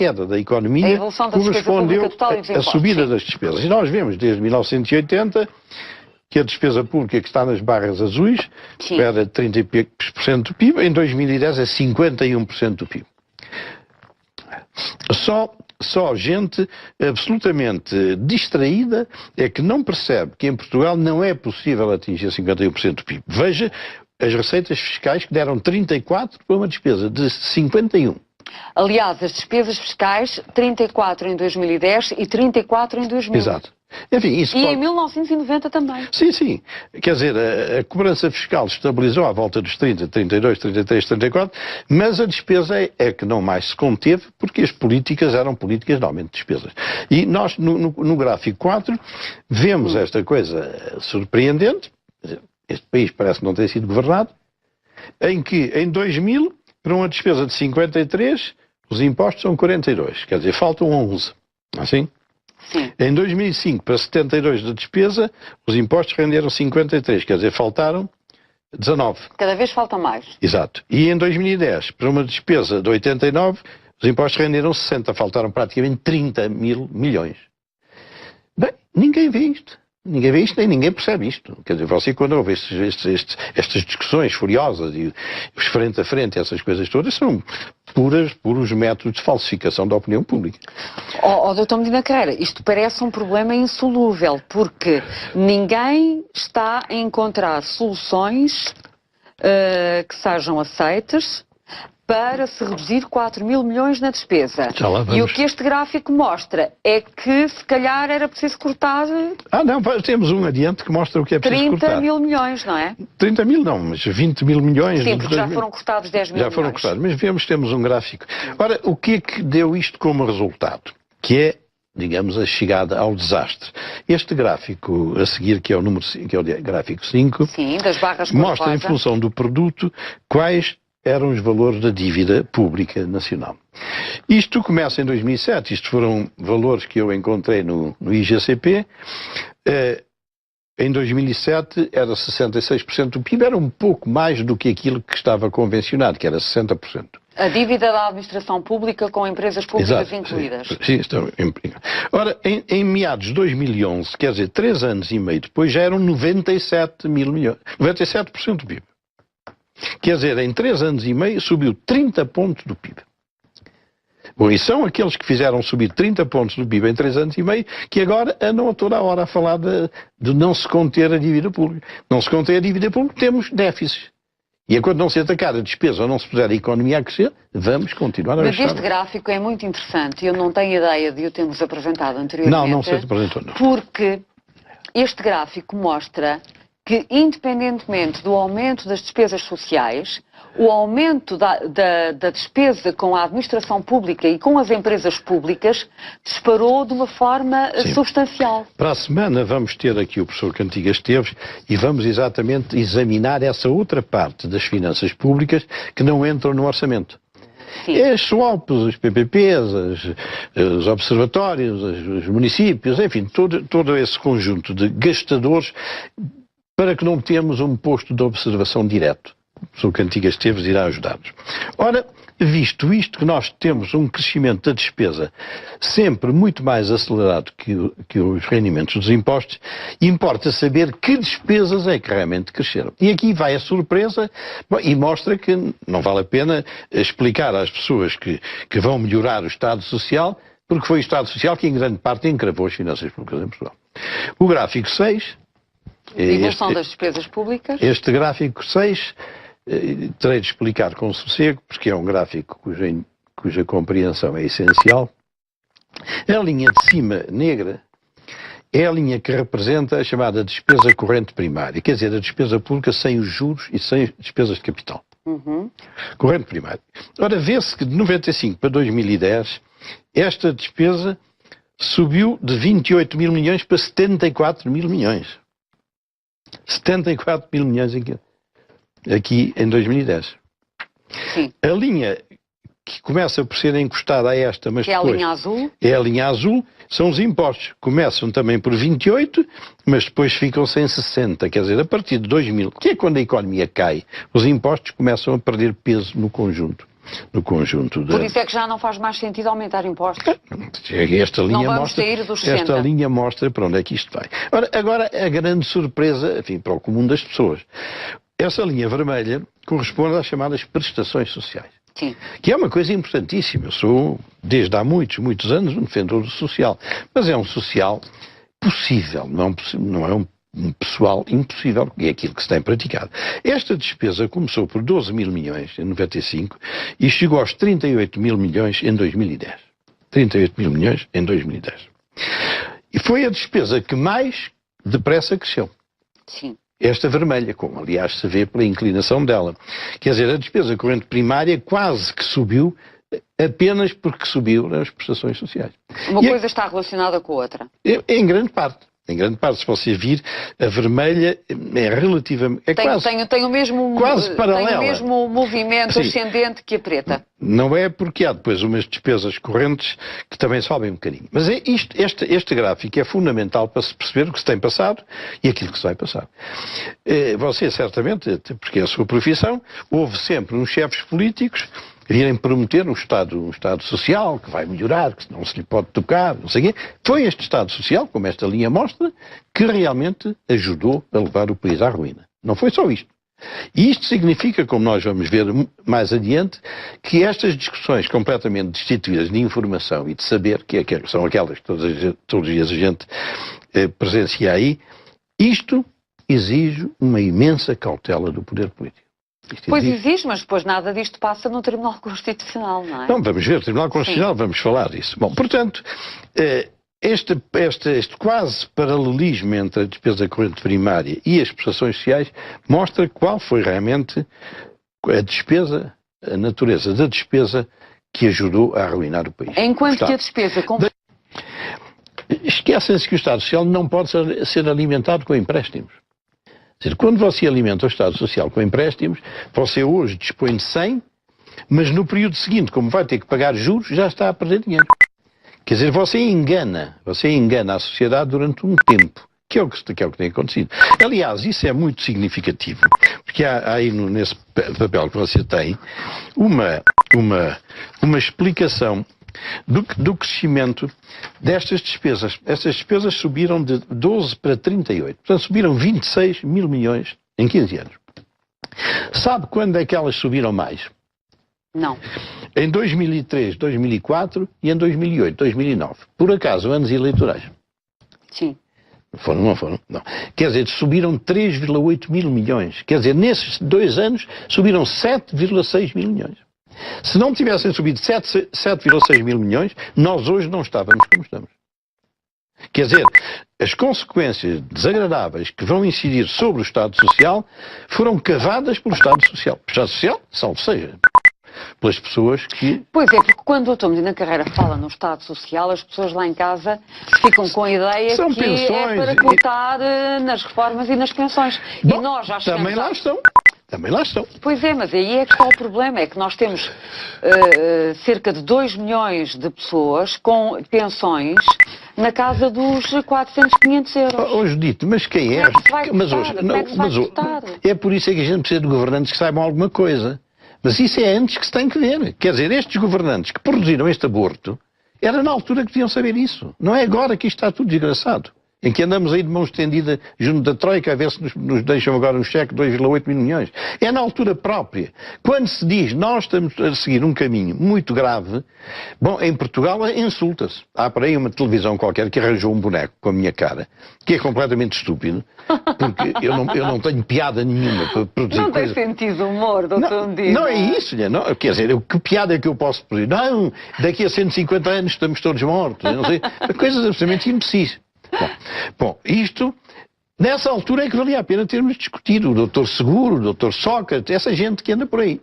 queda da economia correspondeu à subida das despesas. E nós vemos desde 1980 que a despesa pública que está nas barras azuis era 30% do PIB, em 2010 é 51% do PIB. Só gente absolutamente distraída é que não percebe que em Portugal não é possível atingir 51% do PIB. Veja as receitas fiscais que deram 34 para uma despesa de 51. Aliás, as despesas fiscais, 34 em 2010 e 34 em 2000. Exato. Enfim, isso em 1990 também. Sim, sim. Quer dizer, a cobrança fiscal estabilizou à volta dos 30, 32, 33, 34, mas a despesa é que não mais se conteve, porque as políticas eram políticas de aumento de despesas. E nós, no gráfico 4, vemos esta coisa surpreendente. Este país parece que não tem sido governado, em que, em 2000, para uma despesa de 53, os impostos são 42, quer dizer, faltam 11. Assim? Sim. Em 2005, para 72 de despesa, os impostos renderam 53, quer dizer, faltaram 19. Cada vez falta mais. Exato. E em 2010, para uma despesa de 89, os impostos renderam 60, faltaram praticamente 30 mil milhões. Bem, ninguém vê isto. Ninguém vê isto, nem ninguém percebe isto. Quer dizer, você quando ouve estas discussões furiosas e os frente a frente, essas coisas todas, são puros métodos de falsificação da opinião pública. Dr. Medina Queira, isto parece um problema insolúvel, porque ninguém está a encontrar soluções que sejam aceitas para se reduzir 4 mil milhões na despesa. E o que este gráfico mostra é que, se calhar, era preciso cortar... não, temos um adiante que mostra o que é preciso cortar. 30 mil milhões, não é? 30 mil não, mas 20 mil milhões... Sim, porque já foram cortados 10 mil milhões. Já foram cortados, mas temos um gráfico. Ora, o que é que deu isto como resultado? Que é, digamos, a chegada ao desastre. Este gráfico a seguir, que é o gráfico 5, sim, das barras mostra, em função do produto, quais eram os valores da dívida pública nacional. Isto começa em 2007, isto foram valores que eu encontrei no IGCP. Em 2007 era 66% do PIB, era um pouco mais do que aquilo que estava convencionado, que era 60%. A dívida da administração ppública com empresas públicas incluídas. Sim, estão. Ora, em meados de 2011, quer dizer, 3 anos e meio depois, já eram 97 mil milhões, 97% do PIB. Quer dizer, em 3 anos e meio subiu 30 pontos do PIB. Bom, e são aqueles que fizeram subir 30 pontos do PIB em 3 anos e meio que agora andam a toda a hora a falar de não se conter a dívida pública. Não se conter a dívida pública, temos déficits. E enquanto não se atacar a despesa ou não se puser a economia a crescer, vamos continuar a baixar. Mas este gráfico é muito interessante e eu não tenho ideia de o termos apresentado anteriormente. Não se apresentou, não. Porque este gráfico mostra que, independentemente do aumento das despesas sociais, o aumento da despesa com a administração pública e com as empresas públicas disparou de uma forma substancial. Para a semana vamos ter aqui o professor Cantigas Esteves e vamos exatamente examinar essa outra parte das finanças públicas que não entram no orçamento. Sim. As SWAPs, os PPPs, os observatórios, os municípios, enfim, todo esse conjunto de gastadores, para que não tenhamos um posto de observação direto. O professor Cantigas Esteves irá ajudar-nos. Ora, visto isto, que nós temos um crescimento da despesa sempre muito mais acelerado que os rendimentos dos impostos, importa saber que despesas é que realmente cresceram. E aqui vai a surpresa e mostra que não vale a pena explicar às pessoas que vão melhorar o Estado Social, porque foi o Estado Social que em grande parte encravou as finanças públicas em Portugal. O gráfico 6... Evolução das despesas públicas. Este gráfico 6 terei de explicar com sossego, porque é um gráfico cuja compreensão é essencial. A linha de cima, negra, é a linha que representa a chamada despesa corrente primária, quer dizer, a despesa pública sem os juros e sem despesas de capital. Corrente primária. Ora, vê-se que de 95 para 2010, esta despesa subiu de 28 mil milhões para 74 mil milhões. 74 mil milhões aqui em 2010. Sim. A linha que começa por ser encostada a esta, mas que depois... é a linha azul? É a linha azul, são os impostos. Começam também por 28, mas depois ficam-se em 60. Quer dizer, a partir de 2000, que é quando a economia cai, os impostos começam a perder peso no conjunto. no conjunto da... Por isso é que já não faz mais sentido aumentar impostos. Esta linha Não vamos mostra, sair dos 60. esta linha mostra para onde é que isto vai. Agora a grande surpresa, enfim, para o comum das pessoas. Essa linha vermelha corresponde às chamadas prestações sociais. Sim. Que é uma coisa importantíssima. Eu sou, desde há muitos anos, um defensor do social. Mas é um social possível, não é um pessoal impossível, que é aquilo que se tem praticado. Esta despesa começou por 12 mil milhões em 95 e chegou aos 38 mil milhões em 2010. 38 mil milhões em 2010. E foi a despesa que mais depressa cresceu. Sim. Esta vermelha, como aliás se vê pela inclinação dela. Quer dizer, a despesa corrente primária quase que subiu apenas porque subiu as prestações sociais. Uma coisa está relacionada com a outra. Em grande parte. Em grande parte, se você vir, a vermelha é relativamente... Tem o mesmo, quase paralela. Tem o mesmo movimento ascendente que a preta. Não é porque há depois umas despesas correntes que também sobem um bocadinho. Mas este gráfico é fundamental para se perceber o que se tem passado e aquilo que se vai passar. Você, certamente, porque é a sua profissão, houve sempre uns chefes políticos virem prometer um Estado social que vai melhorar, que não se lhe pode tocar, não sei o quê. Foi este Estado social, como esta linha mostra, que realmente ajudou a levar o país à ruína. Não foi só isto. E isto significa, como nós vamos ver mais adiante, que estas discussões completamente destituídas de informação e de saber, que são aquelas que todos os dias a gente presencia aí, isto exige uma imensa cautela do poder político. Pois exige, mas depois nada disto passa no Tribunal Constitucional, não é? Não, vamos ver, o Tribunal Constitucional, vamos falar disso. Bom, portanto, este quase paralelismo entre a despesa corrente primária e as prestações sociais mostra qual foi realmente a despesa, a natureza da despesa que ajudou a arruinar o país. Enquanto que a despesa... Esquecem-se que o Estado Social não pode ser alimentado com empréstimos. Quer dizer, quando você alimenta o Estado Social com empréstimos, você hoje dispõe de 100, mas no período seguinte, como vai ter que pagar juros, já está a perder dinheiro. Quer dizer, você engana a sociedade durante um tempo, que é o que tem acontecido. Aliás, isso é muito significativo, porque há aí nesse papel que você tem uma explicação do crescimento destas despesas. Estas despesas subiram de 12 para 38. Portanto, subiram 26 mil milhões em 15 anos. Sabe quando é que elas subiram mais? Não. Em 2003, 2004 e em 2008, 2009. Por acaso, anos eleitorais. Sim. Não foram. Não. Quer dizer, subiram 3,8 mil milhões. Quer dizer, nesses 2 anos, subiram 7,6 mil milhões. Se não tivessem subido 7,6 mil milhões, nós hoje não estávamos como estamos. Quer dizer, as consequências desagradáveis que vão incidir sobre o Estado Social foram cavadas pelo Estado Social. O Estado Social, salvo seja, pelas pessoas que... Pois é, porque quando o Dr. Medina Carreira fala no Estado Social, as pessoas lá em casa ficam com a ideia São que pensões, é para cortar nas reformas e nas pensões. Bom, e nós já chegamos também lá estão. Também lá estão. Pois é, mas aí é que está o problema, é que nós temos cerca de 2 milhões de pessoas com pensões na casa dos 400, 500 euros. Oh, Judite, mas quem é? Mas hoje, é por isso é que a gente precisa de governantes que saibam alguma coisa. Mas isso é antes que se tem que ver. Quer dizer, estes governantes que produziram este aborto, era na altura que deviam saber isso. Não é agora que isto está tudo desgraçado. Em que andamos aí de mão estendida junto da Troika a ver se nos deixam agora um cheque de 2,8 mil milhões. É na altura própria. Quando se diz nós estamos a seguir um caminho muito grave, bom, em Portugal insulta-se. Há por aí uma televisão qualquer que arranjou um boneco com a minha cara, que é completamente estúpido, porque eu não tenho piada nenhuma para produzir não coisa. Não tem sentido humor, doutor Medina. Não é isso, não, quer dizer, que piada é que eu posso produzir? Não, daqui a 150 anos estamos todos mortos, não sei, coisas absolutamente imbecis. Bom, isto, nessa altura é que valia a pena termos discutido. O Dr. Seguro, o Dr. Sócrates, essa gente que anda por aí.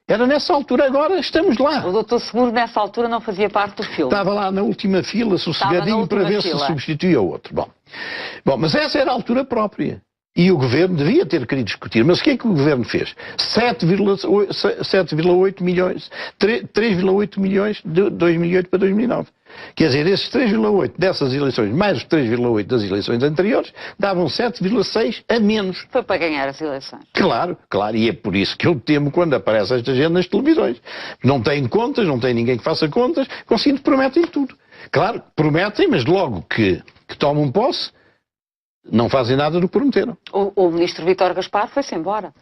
Era nessa altura, agora estamos lá. O Dr. Seguro nessa altura não fazia parte do filme. Estava lá na última fila, sossegadinho, para ver se substituía outro. Bom, mas essa era a altura própria. E o Governo devia ter querido discutir. Mas o que é que o Governo fez? 7,8 milhões, 3,8 milhões de 2008 para 2009. Quer dizer, esses 3,8 dessas eleições, mais os 3,8 das eleições anteriores, davam 7,6 a menos. Foi para ganhar as eleições. Claro, claro, e é por isso que eu temo quando aparece esta gente nas televisões. Não têm contas, não tem ninguém que faça contas, conseguindo prometem tudo. Claro, prometem, mas logo que tomam posse, não fazem nada do que prometeram. O ministro Vítor Gaspar foi-se embora.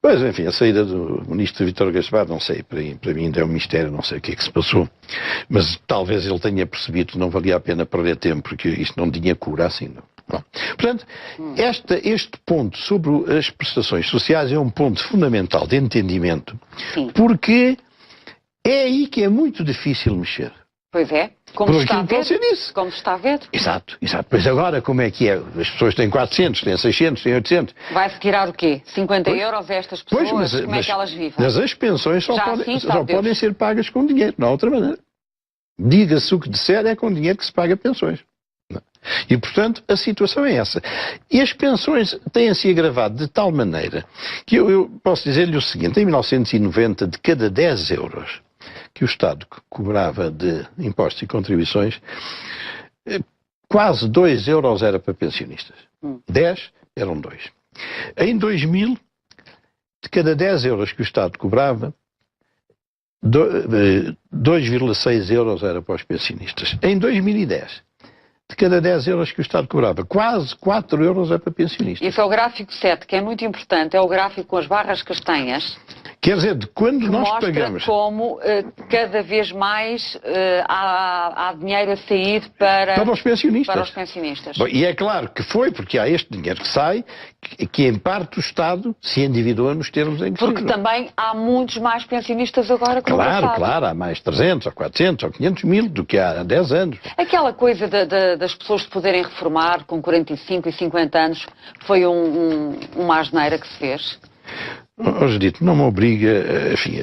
Pois, enfim, a saída do ministro Vítor Gaspar, não sei, para mim ainda é um mistério, não sei o que é que se passou. Mas talvez ele tenha percebido que não valia a pena perder tempo, porque isto não tinha cura assim, não. Bom, portanto, este ponto sobre as prestações sociais é um ponto fundamental de entendimento. Sim. Porque é aí que é muito difícil mexer. Pois é. Como está a ver. Exato, exato. Pois agora como é que é? As pessoas têm 400, têm 600, têm 800. Vai-se tirar o quê? 50 euros a estas pessoas? Pois, como é que elas vivem? Mas as pensões só podem ser pagas com dinheiro, não há outra maneira. Diga-se o que disser, é com dinheiro que se paga pensões. E, portanto, a situação é essa. E as pensões têm-se agravado de tal maneira que eu posso dizer-lhe o seguinte, em 1990, de cada 10 euros que o Estado cobrava de impostos e contribuições, quase 2 euros era para pensionistas. 10 eram 2. Em 2000, de cada 10 euros que o Estado cobrava, 2,6 euros era para os pensionistas. Em 2010, de cada 10 euros que o Estado cobrava, quase 4 euros é para pensionistas. Esse é o gráfico 7, que é muito importante, é o gráfico com as barras castanhas. Quer dizer, de quando nós pagamos... como cada vez mais há dinheiro a sair para os pensionistas. Para os pensionistas. Bom, e é claro que foi, porque há este dinheiro que sai, que em parte o Estado se endividou nos termos em que Porque também há muitos mais pensionistas agora que no passado. Claro, há mais 300, ou 400, ou 500 mil do que há 10 anos. Aquela coisa das pessoas de poderem reformar com 45 e 50 anos foi uma asneira que se fez? Judito, não me obriga, enfim,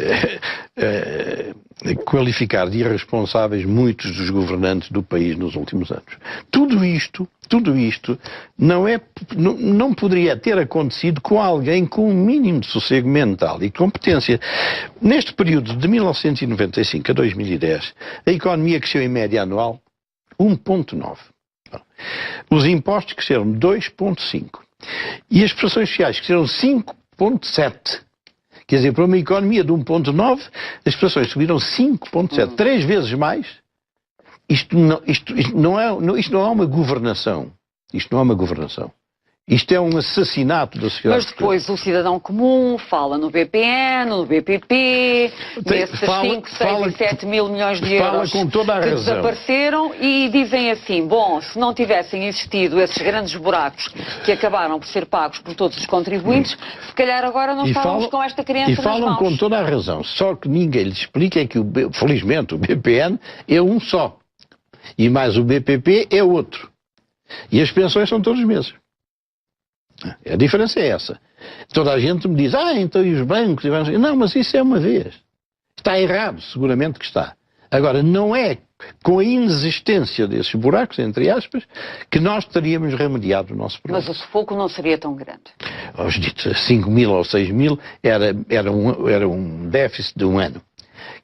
a qualificar de irresponsáveis muitos dos governantes do país nos últimos anos. Tudo isto não poderia ter acontecido com alguém com um mínimo de sossego mental e competência. Neste período de 1995 a 2010, a economia cresceu em média anual 1,9. Os impostos cresceram 2,5. E as prestações sociais cresceram 5,7. Quer dizer, para uma economia de 1,9, as prestações subiram 5,7. 3 vezes mais. Isto não é uma governação. Isto não é uma governação. Isto é um assassinato da sociedade. Mas depois o cidadão comum fala no BPN, no BPP, nesses 5, 6 e 7 mil milhões de euros com toda a que razão. Desapareceram e dizem assim, bom, se não tivessem existido esses grandes buracos que acabaram por ser pagos por todos os contribuintes, se calhar agora não estávamos com esta criança nas mãos. E falam com toda a razão, só que ninguém lhes explica é que, felizmente, o BPN é um só. E mais o BPP é outro. E as pensões são todos os meses. A diferença é essa. Toda a gente me diz, então e os bancos? Não, mas isso é uma vez. Está errado, seguramente que está. Agora, não é com a inexistência desses buracos, entre aspas, que nós teríamos remediado o nosso problema. Mas o sufoco não seria tão grande. Os ditos 5 mil ou 6 mil era um déficit de um ano.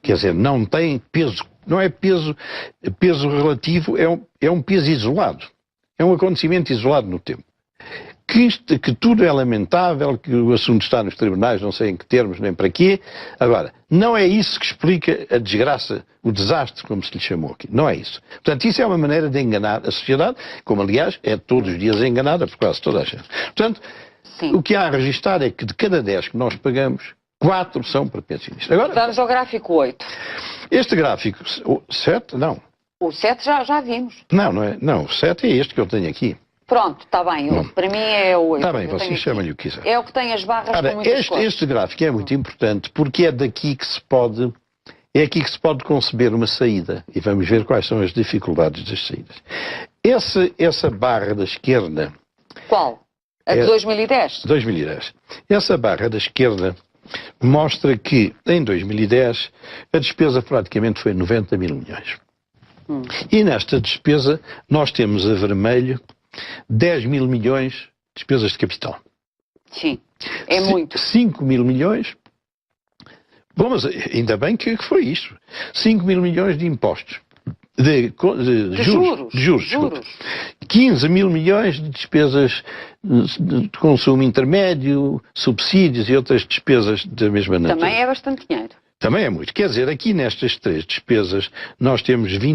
Quer dizer, não tem peso, não é peso relativo, é um peso isolado. É um acontecimento isolado no tempo. Que tudo é lamentável, que o assunto está nos tribunais, não sei em que termos nem para quê. Agora, não é isso que explica a desgraça, o desastre, como se lhe chamou aqui. Não é isso. Portanto, isso é uma maneira de enganar a sociedade, como aliás é todos os dias enganada por quase toda a gente. Portanto, o que há a registrar é que de cada 10 que nós pagamos, 4 são para pensionistas. Agora, vamos ao gráfico 8. Este gráfico, o 7, não. O 7 já vimos. Não é. Não, o 7 é este que eu tenho aqui. Pronto, está bem. Para mim é o 8. Está bem, vocês chamam-lhe o que quiser. É o que tem as barras com muitas cores. Este gráfico é muito importante porque é daqui que se pode... É aqui que se pode conceber uma saída. E vamos ver quais são as dificuldades das saídas. Essa barra da esquerda... Qual? A de 2010? 2010. Essa barra da esquerda mostra que, em 2010, a despesa praticamente foi 90 mil milhões. E nesta despesa, nós temos a vermelho 10 mil milhões despesas de capital. Sim, é muito. 5 mil milhões. Bom, mas ainda bem que foi isto. 5 mil milhões de impostos. De juros. 15 mil milhões de despesas de consumo intermédio, subsídios e outras despesas da mesma natureza. Também é bastante dinheiro. Também é muito. Quer dizer, aqui nestas três despesas nós temos 20